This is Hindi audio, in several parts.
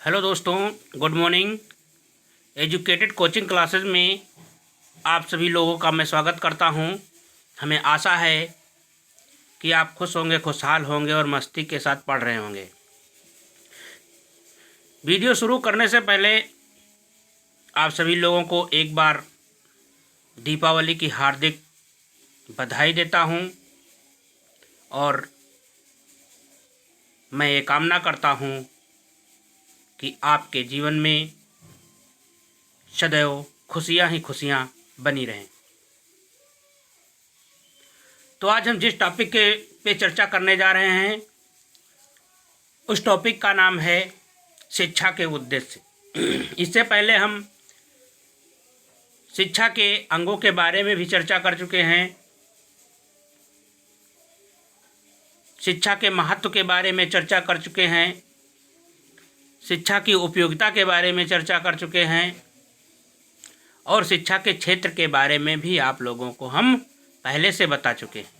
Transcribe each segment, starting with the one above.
हेलो दोस्तों, good morning. Educated coaching classes में आप सभी लोगों का मैं स्वागत करता हूं। हमें आशा है कि आप खुश होंगे, खुशहाल होंगे और मस्ती के साथ पढ़ रहे होंगे। वीडियो शुरू करने से पहले आप सभी लोगों को एक बार दीपावली की हार्दिक बधाई देता हूं और मैं ये कामना करता हूं कि आपके जीवन में सदैव खुशियां ही खुशियां बनी रहें। तो आज हम जिस टॉपिक पे चर्चा करने जा रहे हैं उस टॉपिक का नाम है शिक्षा के उद्देश्य। इससे पहले हम शिक्षा के अंगों के बारे में भी चर्चा कर चुके हैं, शिक्षा के महत्व के बारे में चर्चा कर चुके हैं, शिक्षा की उपयोगिता के बारे में चर्चा कर चुके हैं और शिक्षा के क्षेत्र के बारे में भी आप लोगों को हम पहले से बता चुके हैं।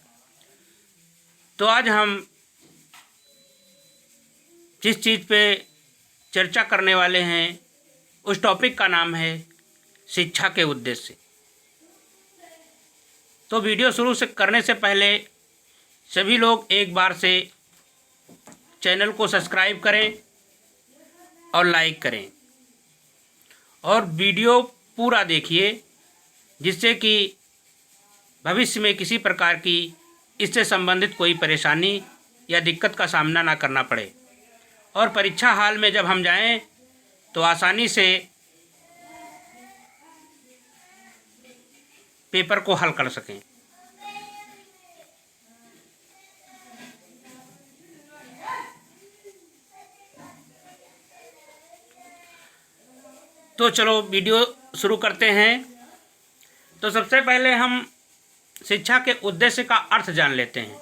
तो आज हम जिस चीज़ पे चर्चा करने वाले हैं उस टॉपिक का नाम है शिक्षा के उद्देश्य। तो वीडियो शुरू से करने से पहले सभी लोग एक बार से चैनल को सब्सक्राइब करें और लाइक करें और वीडियो पूरा देखिए, जिससे कि भविष्य में किसी प्रकार की इससे संबंधित कोई परेशानी या दिक्कत का सामना ना करना पड़े और परीक्षा हाल में जब हम जाएं तो आसानी से पेपर को हल कर सकें। तो चलो वीडियो शुरू करते हैं। तो सबसे पहले हम शिक्षा के उद्देश्य का अर्थ जान लेते हैं,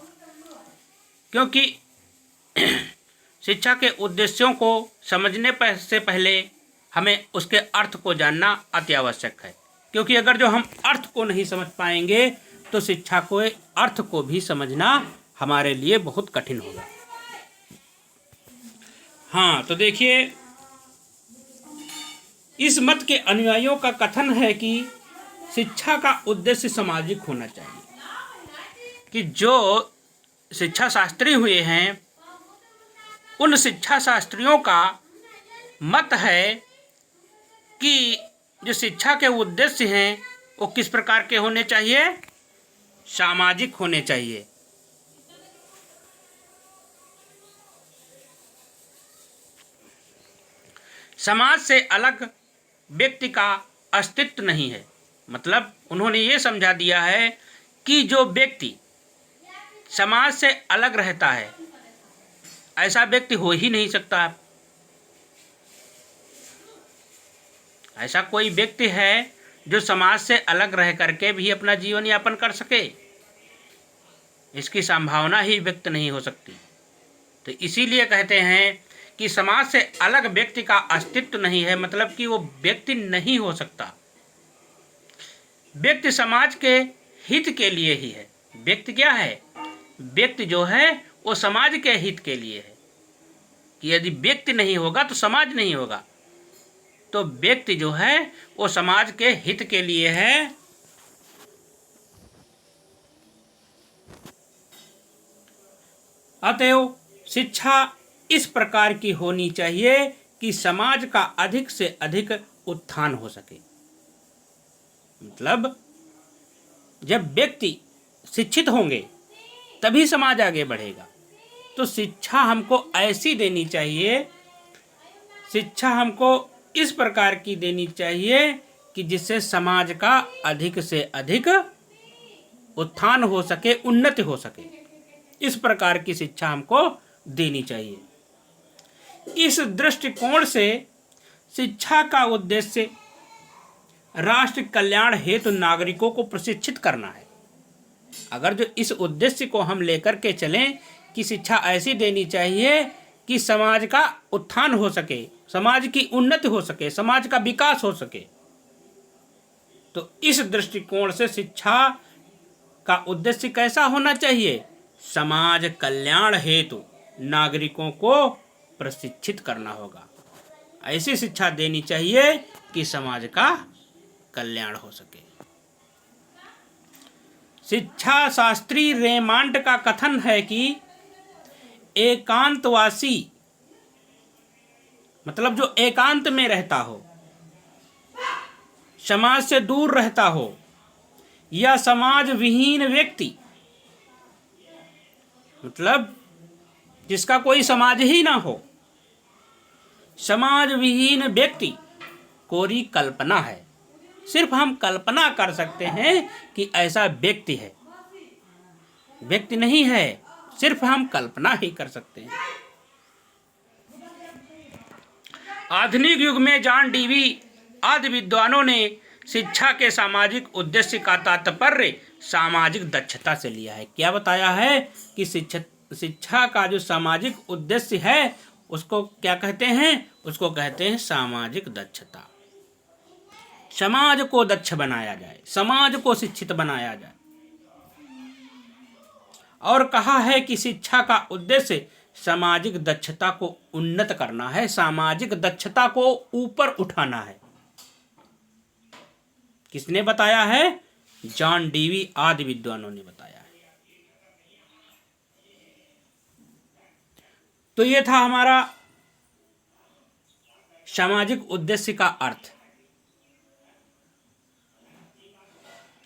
क्योंकि शिक्षा के उद्देश्यों को समझने से पहले हमें उसके अर्थ को जानना अति आवश्यक है, क्योंकि अगर जो हम अर्थ को नहीं समझ पाएंगे तो शिक्षा को अर्थ को भी समझना हमारे लिए बहुत कठिन होगा। हाँ, तो देखिए, इस मत के अनुयायियों का कथन है कि शिक्षा का उद्देश्य सामाजिक होना चाहिए, कि जो शिक्षा शास्त्री हुए हैं उन शिक्षा शास्त्रियों का मत है कि जो शिक्षा के उद्देश्य हैं वो किस प्रकार के होने चाहिए, सामाजिक होने चाहिए। समाज से अलग व्यक्ति का अस्तित्व नहीं है। मतलब उन्होंने ये समझा दिया है कि जो व्यक्ति समाज से अलग रहता है ऐसा व्यक्ति हो ही नहीं सकता। ऐसा कोई व्यक्ति है जो समाज से अलग रह करके भी अपना जीवन यापन कर सके, इसकी संभावना ही व्यक्त नहीं हो सकती। तो इसीलिए कहते हैं कि समाज से अलग व्यक्ति का अस्तित्व नहीं है, मतलब कि वो व्यक्ति नहीं हो सकता। व्यक्ति समाज के हित के लिए ही है। व्यक्ति क्या है? व्यक्ति जो है वो समाज के हित के लिए है, कि यदि व्यक्ति नहीं होगा तो समाज नहीं होगा। तो व्यक्ति जो है वो समाज के हित के लिए है। अतएव शिक्षा इस प्रकार की होनी चाहिए कि समाज का अधिक से अधिक उत्थान हो सके। मतलब जब व्यक्ति शिक्षित होंगे तभी समाज आगे बढ़ेगा। तो शिक्षा हमको ऐसी देनी चाहिए, शिक्षा हमको इस प्रकार की देनी चाहिए कि जिससे समाज का अधिक से अधिक उत्थान हो सके, उन्नति हो सके। इस प्रकार की शिक्षा हमको देनी चाहिए। इस दृष्टिकोण से शिक्षा का उद्देश्य राष्ट्र कल्याण हेतु नागरिकों को प्रशिक्षित करना है। अगर जो इस उद्देश्य को हम लेकर के चलें कि शिक्षा ऐसी देनी चाहिए कि समाज का उत्थान हो सके, समाज की उन्नति हो सके, समाज का विकास हो सके, तो इस दृष्टिकोण से शिक्षा का उद्देश्य कैसा होना चाहिए? समाज कल्याण हेतु नागरिकों को प्रशिक्षित करना होगा। ऐसी शिक्षा देनी चाहिए कि समाज का कल्याण हो सके। शिक्षा शास्त्री रेमांड का कथन है कि एकांतवासी मतलब जो एकांत में रहता हो, समाज से दूर रहता हो, या समाज विहीन व्यक्ति मतलब जिसका कोई समाज ही ना हो, समाज विहीन व्यक्ति कोरी कल्पना है। सिर्फ हम कल्पना कर सकते हैं कि ऐसा व्यक्ति है, व्यक्ति नहीं है, सिर्फ हम कल्पना ही कर सकते हैं। आधुनिक युग में जॉन डीवी आदि विद्वानों ने शिक्षा के सामाजिक उद्देश्य का तात्पर्य सामाजिक दक्षता से लिया है। क्या बताया है कि शिक्षा का जो सामाजिक उद्देश्य है उसको क्या कहते हैं? उसको कहते हैं सामाजिक दक्षता। समाज को दक्ष बनाया जाए, समाज को शिक्षित बनाया जाए। और कहा है कि शिक्षा का उद्देश्य सामाजिक दक्षता को उन्नत करना है, सामाजिक दक्षता को ऊपर उठाना है। किसने बताया है? जॉन डीवी आदि विद्वानों ने बताया है। तो ये था हमारा सामाजिक उद्देश्य का अर्थ।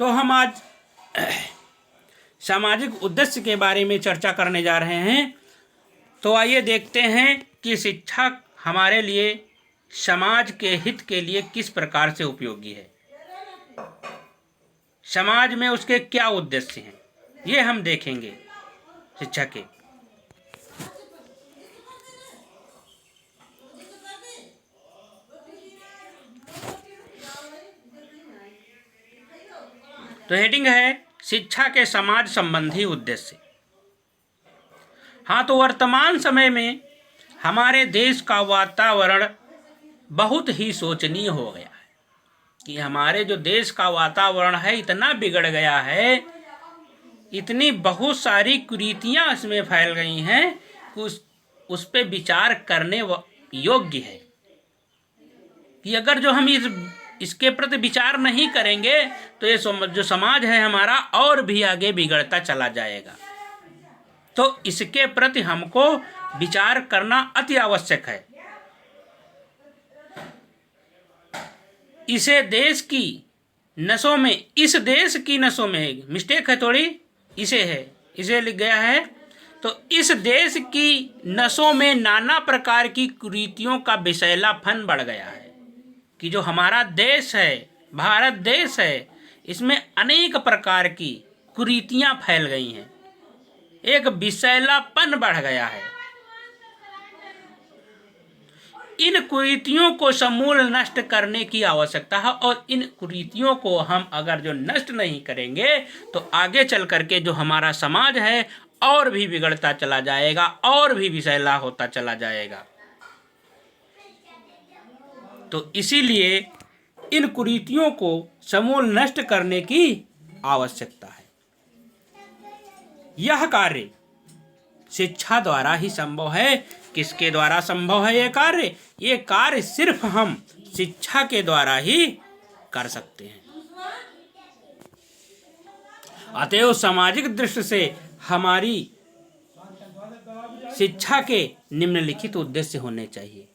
तो हम आज सामाजिक उद्देश्य के बारे में चर्चा करने जा रहे हैं। तो आइए देखते हैं कि शिक्षा हमारे लिए समाज के हित के लिए किस प्रकार से उपयोगी है, समाज में उसके क्या उद्देश्य हैं, ये हम देखेंगे शिक्षा के। तो हेडिंग है शिक्षा के समाज संबंधी उद्देश्य। हाँ, तो वर्तमान समय में हमारे देश का वातावरण बहुत ही शोचनीय हो गया है कि हमारे जो देश का वातावरण है इतना बिगड़ गया है, इतनी बहुत सारी कुरीतियां इसमें फैल गई हैं कि उस पे विचार करने योग्य है कि अगर जो हम इसके प्रति विचार नहीं करेंगे तो ये जो समाज है हमारा और भी आगे बिगड़ता चला जाएगा। तो इसके प्रति हमको विचार करना अति आवश्यक है। इसे देश की नसों में, इस देश की नसों में, मिस्टेक है थोड़ी, इसे है, इसे लिख गया है। तो इस देश की नसों में नाना प्रकार की कुरीतियों का विषैलापन बढ़ गया है कि जो हमारा देश है, भारत देश है, इसमें अनेक प्रकार की कुरीतियां फैल गई हैं, एक विषैलापन बढ़ गया है। इन कुरीतियों को समूल नष्ट करने की आवश्यकता है और इन कुरीतियों को हम अगर जो नष्ट नहीं करेंगे तो आगे चल करके जो हमारा समाज है और भी बिगड़ता चला जाएगा और भी विषैला होता चला जाएगा। तो इसीलिए इन कुरीतियों को समूल नष्ट करने की आवश्यकता है। यह कार्य शिक्षा द्वारा ही संभव है। किसके द्वारा संभव है ये कार्य? ये कार्य सिर्फ हम शिक्षा के द्वारा ही कर सकते हैं। अतएव सामाजिक दृष्टि से हमारी शिक्षा के निम्नलिखित उद्देश्य होने चाहिए।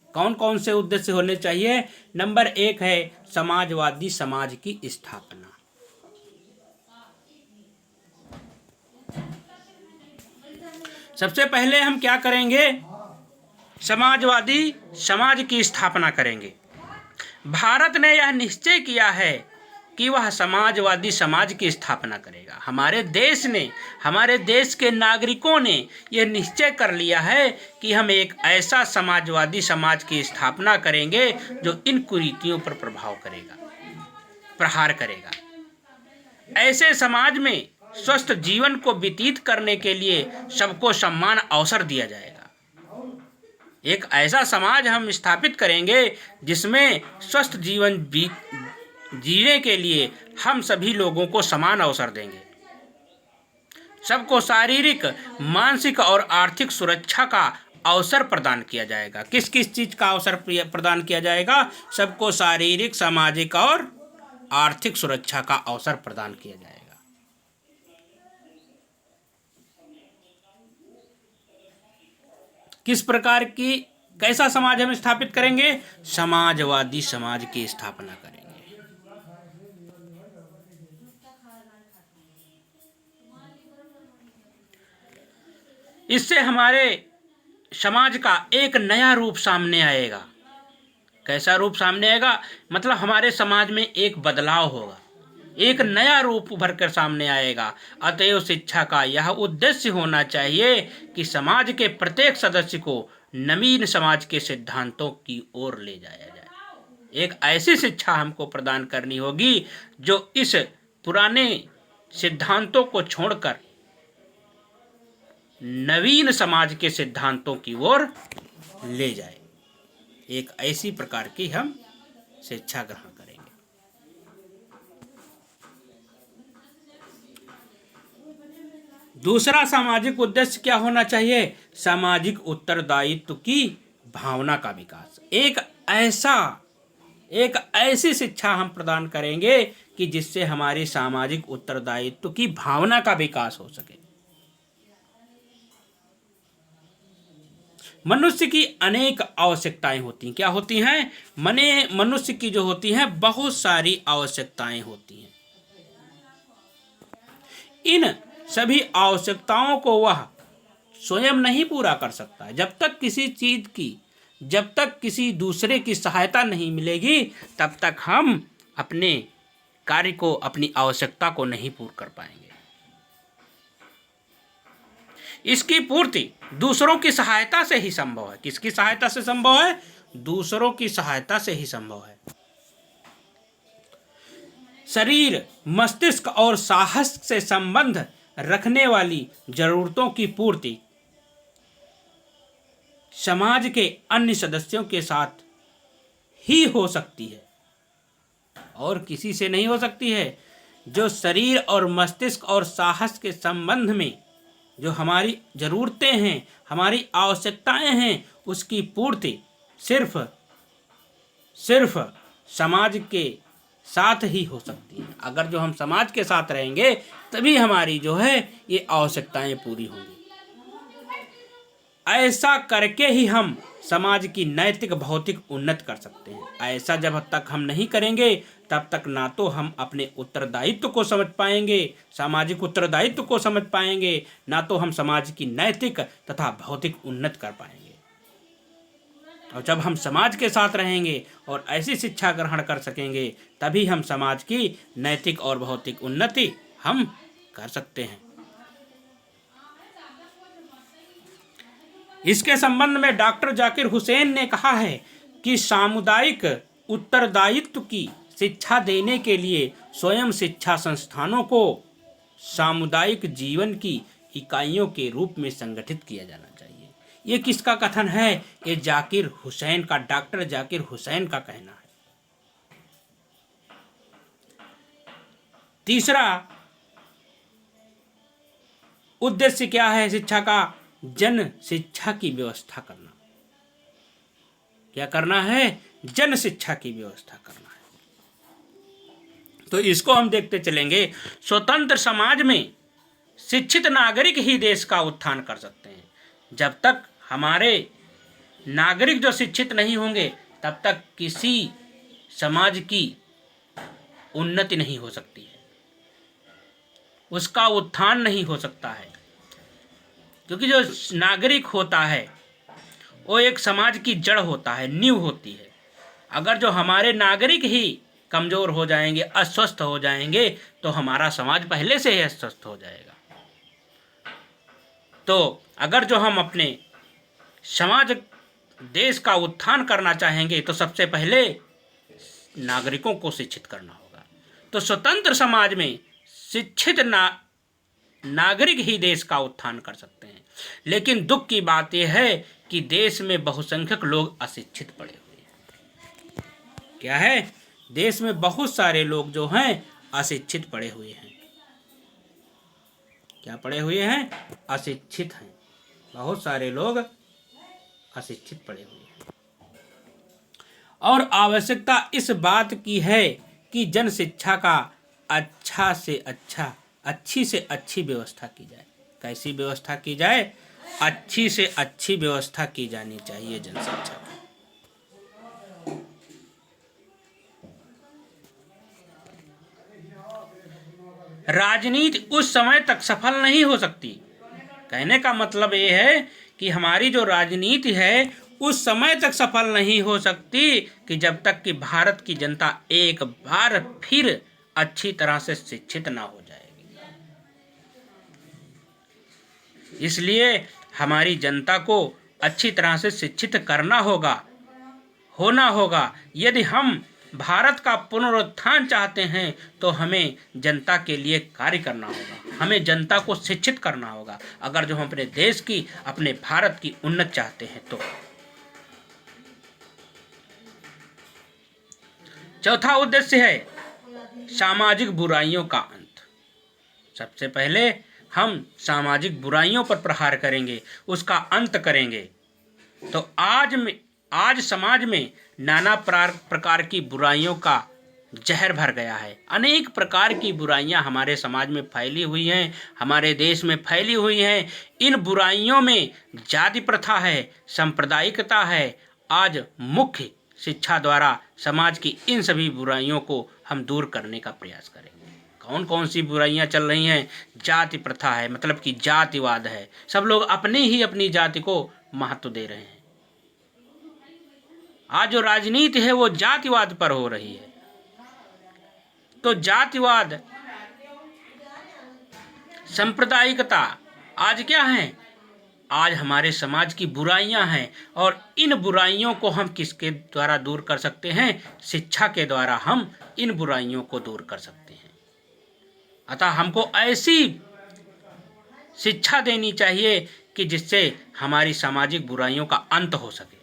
कौन कौन से उद्देश्य होने चाहिए? नंबर 1 है समाजवादी समाज की स्थापना। सबसे पहले हम क्या करेंगे? समाजवादी समाज की स्थापना करेंगे। भारत ने यह निश्चय किया है कि वह समाजवादी समाज की स्थापना करेगा। हमारे देश ने, हमारे देश के नागरिकों ने यह निश्चय कर लिया है कि हम एक ऐसा समाजवादी समाज की स्थापना करेंगे जो इन कुरीतियों पर प्रभाव करेगा, प्रहार करेगा। ऐसे समाज में स्वस्थ जीवन को व्यतीत करने के लिए सबको समान अवसर दिया जाएगा। एक ऐसा समाज हम स्थापित करेंगे जिसमें स्वस्थ जीवन जीने के लिए हम सभी लोगों को समान अवसर देंगे। सबको शारीरिक, मानसिक और आर्थिक सुरक्षा का अवसर प्रदान किया जाएगा। किस किस चीज़ का अवसर प्रदान किया जाएगा? सबको शारीरिक, सामाजिक और आर्थिक सुरक्षा का अवसर प्रदान किया जाएगा। किस प्रकार की, कैसा समाज हम स्थापित करेंगे? समाजवादी समाज की स्थापना करेंगे। इससे हमारे समाज का एक नया रूप सामने आएगा। कैसा रूप सामने आएगा? मतलब हमारे समाज में एक बदलाव होगा, एक नया रूप उभर कर सामने आएगा। अतएव शिक्षा का यह उद्देश्य होना चाहिए कि समाज के प्रत्येक सदस्य को नवीन समाज के सिद्धांतों की ओर ले जाया जाए। एक ऐसी शिक्षा हमको प्रदान करनी होगी जो इस पुराने सिद्धांतों को छोड़कर नवीन समाज के सिद्धांतों की ओर ले जाए। एक ऐसी प्रकार की हम शिक्षा ग्रहण करेंगे। दूसरा सामाजिक उद्देश्य क्या होना चाहिए? सामाजिक उत्तरदायित्व की भावना का विकास। एक ऐसी शिक्षा हम प्रदान करेंगे कि जिससे हमारी सामाजिक उत्तरदायित्व की भावना का विकास हो सके। मनुष्य की अनेक आवश्यकताएं होती हैं। क्या होती हैं? मनुष्य की जो होती हैं बहुत सारी आवश्यकताएं होती हैं। इन सभी आवश्यकताओं को वह स्वयं नहीं पूरा कर सकता है। जब तक किसी दूसरे की सहायता नहीं मिलेगी तब तक हम अपने कार्य को, अपनी आवश्यकता को नहीं पूरा कर पाएंगे। इसकी पूर्ति दूसरों की सहायता से ही संभव है। किसकी सहायता से संभव है? दूसरों की सहायता से ही संभव है। शरीर, मस्तिष्क और साहस से संबंध रखने वाली जरूरतों की पूर्ति समाज के अन्य सदस्यों के साथ ही हो सकती है और किसी से नहीं हो सकती है। जो शरीर और मस्तिष्क और साहस के संबंध में जो हमारी जरूरतें हैं, हमारी आवश्यकताएं हैं, उसकी पूर्ति सिर्फ समाज के साथ ही हो सकती है। अगर जो हम समाज के साथ रहेंगे तभी हमारी जो है ये आवश्यकताएं पूरी होंगी। ऐसा करके ही हम समाज की नैतिक भौतिक उन्नति कर सकते हैं। ऐसा जब तक हम नहीं करेंगे तब तक ना तो हम अपने उत्तरदायित्व को समझ पाएंगे, सामाजिक उत्तरदायित्व को समझ पाएंगे, ना तो हम समाज की नैतिक तथा भौतिक उन्नति कर पाएंगे। और जब हम समाज के साथ रहेंगे और ऐसी शिक्षा ग्रहण कर सकेंगे तभी हम समाज की नैतिक और भौतिक उन्नति हम कर सकते हैं। इसके संबंध में डॉक्टर जाकिर हुसैन ने कहा है कि सामुदायिक उत्तरदायित्व की शिक्षा देने के लिए स्वयं शिक्षा संस्थानों को सामुदायिक जीवन की इकाइयों के रूप में संगठित किया जाना चाहिए। ये किसका कथन है? ये जाकिर हुसैन का, डॉक्टर जाकिर हुसैन का कहना है। तीसरा उद्देश्य क्या है शिक्षा का? जन शिक्षा की व्यवस्था करना। क्या करना है? जन शिक्षा की व्यवस्था करना है। तो इसको हम देखते चलेंगे। स्वतंत्र समाज में शिक्षित नागरिक ही देश का उत्थान कर सकते हैं। जब तक हमारे नागरिक जो शिक्षित नहीं होंगे तब तक किसी समाज की उन्नति नहीं हो सकती है, उसका उत्थान नहीं हो सकता है। क्योंकि जो नागरिक होता है वो एक समाज की जड़ होता है, नींव होती है। अगर जो हमारे नागरिक ही कमज़ोर हो जाएंगे, अस्वस्थ हो जाएंगे, तो हमारा समाज पहले से ही अस्वस्थ हो जाएगा। तो अगर जो हम अपने समाज, देश का उत्थान करना चाहेंगे तो सबसे पहले नागरिकों को शिक्षित करना होगा। तो स्वतंत्र समाज में शिक्षित नागरिक ही देश का उत्थान कर सकते हैं। लेकिन दुख की बात यह है कि देश में बहुसंख्यक लोग अशिक्षित पड़े हुए हैं। क्या है? देश में बहुत सारे लोग जो हैं अशिक्षित पड़े हुए हैं। क्या पड़े हुए हैं? अशिक्षित हैं। बहुत सारे लोग अशिक्षित पड़े हुए हैं। और आवश्यकता इस बात की है कि जन शिक्षा का अच्छी से अच्छी व्यवस्था की जाए। कैसी व्यवस्था की जाए? अच्छी से अच्छी व्यवस्था की जानी चाहिए जन शिक्षा की। राजनीति उस समय तक सफल नहीं हो सकती। कहने का मतलब ये है कि हमारी जो राजनीति है उस समय तक सफल नहीं हो सकती कि जब तक कि भारत की जनता एक बार फिर अच्छी तरह से शिक्षित ना हो जाएगी। इसलिए हमारी जनता को अच्छी तरह से शिक्षित करना होगा, होना होगा। यदि हम भारत का पुनरुत्थान चाहते हैं तो हमें जनता के लिए कार्य करना होगा, हमें जनता को शिक्षित करना होगा, अगर जो हम अपने देश की, अपने भारत की उन्नति चाहते हैं तो। चौथा उद्देश्य है सामाजिक बुराइयों का अंत। सबसे पहले हम सामाजिक बुराइयों पर प्रहार करेंगे, उसका अंत करेंगे। तो आज समाज में नाना प्रकार की बुराइयों का जहर भर गया है। अनेक प्रकार की बुराइयां हमारे समाज में फैली हुई हैं, हमारे देश में फैली हुई हैं। इन बुराइयों में जाति प्रथा है, सांप्रदायिकता है। आज मुख्य शिक्षा द्वारा समाज की इन सभी बुराइयों को हम दूर करने का प्रयास करेंगे। कौन कौन सी बुराइयां चल रही हैं? जाति प्रथा है, मतलब कि जातिवाद है। सब लोग अपनी जाति को महत्व दे रहे हैं। आज जो राजनीति है वो जातिवाद पर हो रही है। तो जातिवाद, सांप्रदायिकता आज क्या है? आज हमारे समाज की बुराइयां हैं। और इन बुराइयों को हम किसके द्वारा दूर कर सकते हैं? शिक्षा के द्वारा हम इन बुराइयों को दूर कर सकते हैं। अतः हमको ऐसी शिक्षा देनी चाहिए कि जिससे हमारी सामाजिक बुराइयों का अंत हो सके।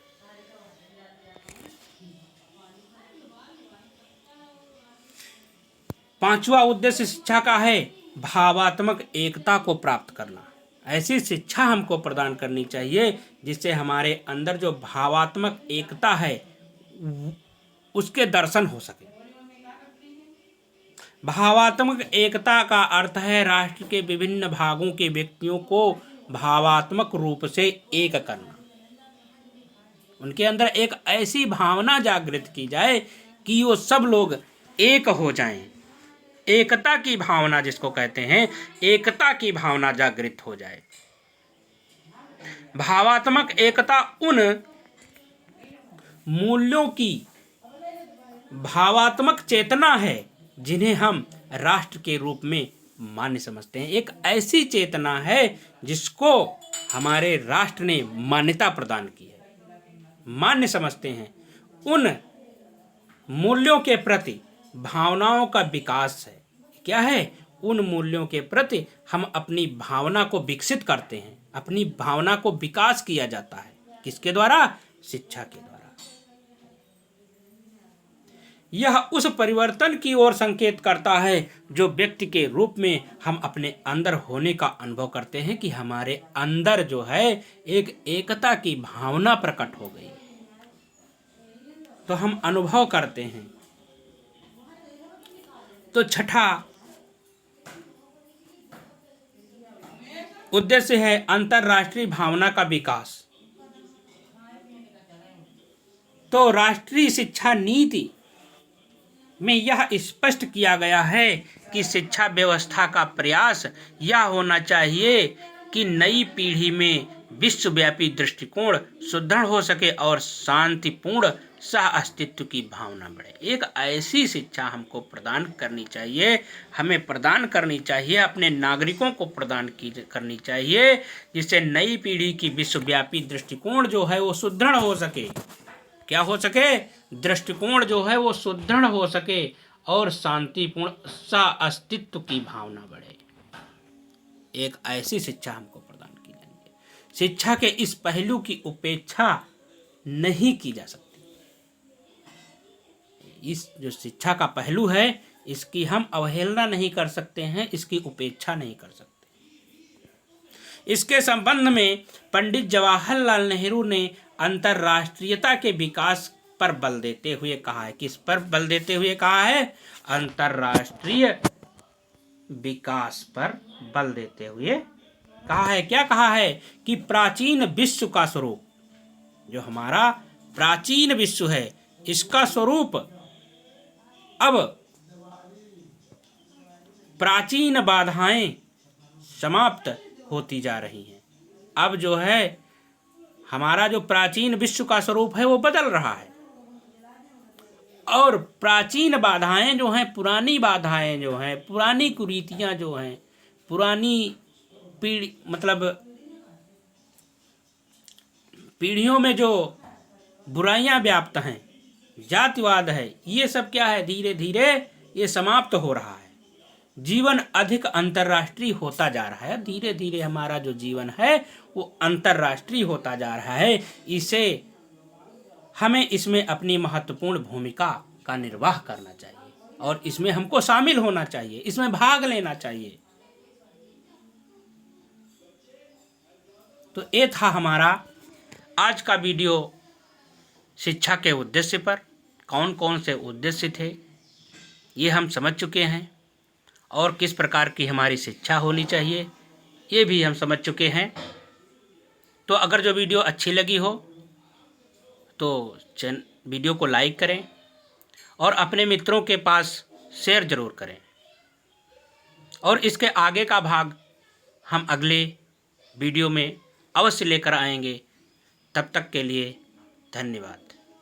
पांचवा उद्देश्य शिक्षा का है भावात्मक एकता को प्राप्त करना। ऐसी शिक्षा हमको प्रदान करनी चाहिए जिससे हमारे अंदर जो भावात्मक एकता है उसके दर्शन हो सके। भावात्मक एकता का अर्थ है राष्ट्र के विभिन्न भागों के व्यक्तियों को भावात्मक रूप से एक करना। उनके अंदर एक ऐसी भावना जागृत की जाए कि वो सब लोग एक हो जाएं। एकता की भावना जिसको कहते हैं, एकता की भावना जागृत हो जाए। भावात्मक एकता उन मूल्यों की भावात्मक चेतना है जिन्हें हम राष्ट्र के रूप में मान्य समझते हैं। एक ऐसी चेतना है जिसको हमारे राष्ट्र ने मान्यता प्रदान की है, मान्य समझते हैं। उन मूल्यों के प्रति भावनाओं का विकास है। क्या है? उन मूल्यों के प्रति हम अपनी भावना को विकसित करते हैं, अपनी भावना को विकास किया जाता है। किसके द्वारा? शिक्षा के द्वारा। यह उस परिवर्तन की ओर संकेत करता है जो व्यक्ति के रूप में हम अपने अंदर होने का अनुभव करते हैं कि हमारे अंदर जो है एक एकता की भावना प्रकट हो गई, तो हम अनुभव करते हैं। तो छठा उद्देश्य है अंतरराष्ट्रीय भावना का विकास। तो राष्ट्रीय शिक्षा नीति में यह स्पष्ट किया गया है कि शिक्षा व्यवस्था का प्रयास यह होना चाहिए कि नई पीढ़ी में विश्वव्यापी दृष्टिकोण सुदृढ़ हो सके और शांतिपूर्ण सह अस्तित्व की भावना बढ़े। एक ऐसी शिक्षा हमको प्रदान करनी चाहिए, हमें प्रदान करनी चाहिए, अपने नागरिकों को प्रदान करनी चाहिए, जिससे नई पीढ़ी की विश्वव्यापी दृष्टिकोण जो है वो सुदृढ़ हो सके। क्या हो सके? दृष्टिकोण जो है वो सुदृढ़ हो सके और शांतिपूर्ण सह अस्तित्व की भावना बढ़े। एक ऐसी शिक्षा हमको प्रदान की जाएगी। शिक्षा के इस पहलू की उपेक्षा नहीं की जा सकती। इस जो शिक्षा का पहलू है इसकी हम अवहेलना नहीं कर सकते हैं, इसकी उपेक्षा नहीं कर सकते। इसके संबंध में पंडित जवाहरलाल नेहरू ने अंतर्राष्ट्रीयता के विकास पर बल देते हुए कहा है। किस पर बल देते हुए कहा है? अंतर्राष्ट्रीय विकास पर बल देते हुए कहा है। क्या कहा है? कि प्राचीन विश्व का स्वरूप, जो हमारा प्राचीन विश्व है, इसका स्वरूप अब प्राचीन बाधाएं समाप्त होती जा रही हैं। अब जो है हमारा जो प्राचीन विश्व का स्वरूप है वो बदल रहा है, और प्राचीन बाधाएं जो हैं, पुरानी बाधाएं जो हैं, पुरानी कुरीतियां जो हैं, पुरानी पीढ़ियों में जो बुराइयां व्याप्त हैं, जातिवाद है, ये सब क्या है? धीरे धीरे ये समाप्त हो रहा है। जीवन अधिक अंतर्राष्ट्रीय होता जा रहा है। धीरे धीरे हमारा जो जीवन है वो अंतर्राष्ट्रीय होता जा रहा है। इसे हमें इसमें अपनी महत्वपूर्ण भूमिका का निर्वाह करना चाहिए और इसमें हमको शामिल होना चाहिए, इसमें भाग लेना चाहिए। तो ये था हमारा आज का वीडियो शिक्षा के उद्देश्य पर। कौन कौन से उद्देश्य थे ये हम समझ चुके हैं, और किस प्रकार की हमारी शिक्षा होनी चाहिए ये भी हम समझ चुके हैं। तो अगर जो वीडियो अच्छी लगी हो तो वीडियो को लाइक करें और अपने मित्रों के पास शेयर ज़रूर करें, और इसके आगे का भाग हम अगले वीडियो में अवश्य लेकर आएंगे। तब तक के लिए धन्यवाद।